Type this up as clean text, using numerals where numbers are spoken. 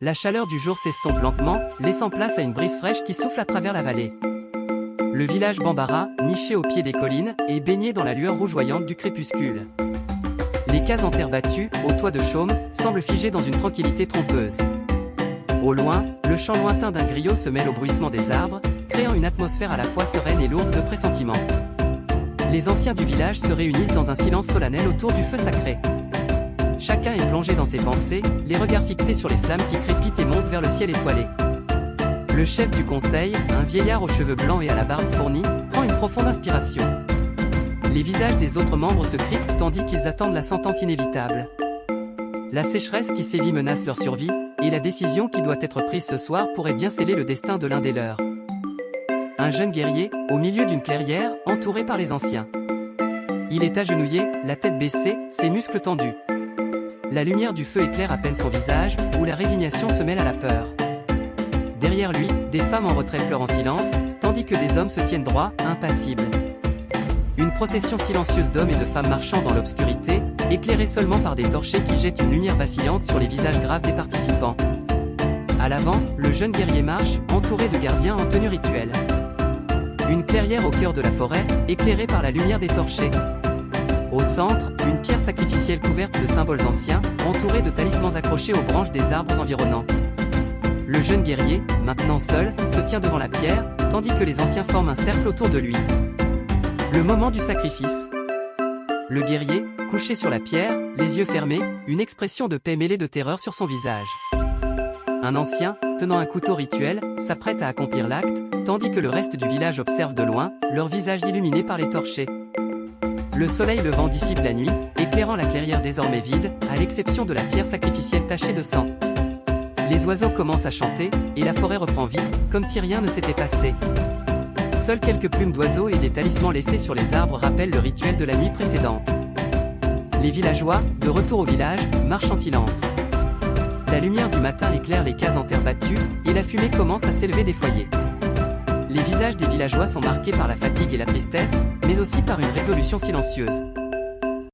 La chaleur du jour s'estompe lentement, laissant place à une brise fraîche qui souffle à travers la vallée. Le village Bambara, niché au pied des collines, est baigné dans la lueur rougeoyante du crépuscule. Les cases en terre battue, au toit de chaume, semblent figées dans une tranquillité trompeuse. Au loin, le chant lointain d'un griot se mêle au bruissement des arbres, créant une atmosphère à la fois sereine et lourde de pressentiments. Les anciens du village se réunissent dans un silence solennel autour du feu sacré. Chacun est plongé dans ses pensées, les regards fixés sur les flammes qui crépitent et montent vers le ciel étoilé. Le chef du conseil, un vieillard aux cheveux blancs et à la barbe fournie, prend une profonde inspiration. Les visages des autres membres se crispent tandis qu'ils attendent la sentence inévitable. La sécheresse qui sévit menace leur survie, et la décision qui doit être prise ce soir pourrait bien sceller le destin de l'un des leurs. Un jeune guerrier, au milieu d'une clairière, entouré par les anciens. Il est agenouillé, la tête baissée, ses muscles tendus. La lumière du feu éclaire à peine son visage, où la résignation se mêle à la peur. Derrière lui, des femmes en retrait pleurent en silence, tandis que des hommes se tiennent droits, impassibles. Une procession silencieuse d'hommes et de femmes marchant dans l'obscurité, éclairée seulement par des torchers qui jettent une lumière vacillante sur les visages graves des participants. À l'avant, le jeune guerrier marche, entouré de gardiens en tenue rituelle. Une clairière au cœur de la forêt, éclairée par la lumière des torchers. Au centre, une pierre sacrificielle couverte de symboles anciens, entourée de talismans accrochés aux branches des arbres environnants. Le jeune guerrier, maintenant seul, se tient devant la pierre, tandis que les anciens forment un cercle autour de lui. Le moment du sacrifice. Le guerrier, couché sur la pierre, les yeux fermés, une expression de paix mêlée de terreur sur son visage. Un ancien, tenant un couteau rituel, s'apprête à accomplir l'acte, tandis que le reste du village observe de loin, leur visage illuminé par les torchers. Le soleil levant dissipe la nuit, éclairant la clairière désormais vide, à l'exception de la pierre sacrificielle tachée de sang. Les oiseaux commencent à chanter, et la forêt reprend vie, comme si rien ne s'était passé. Seules quelques plumes d'oiseaux et des talismans laissés sur les arbres rappellent le rituel de la nuit précédente. Les villageois, de retour au village, marchent en silence. La lumière du matin éclaire les cases en terre battue, et la fumée commence à s'élever des foyers. Les visages des villageois sont marqués par la fatigue et la tristesse, mais aussi par une résolution silencieuse.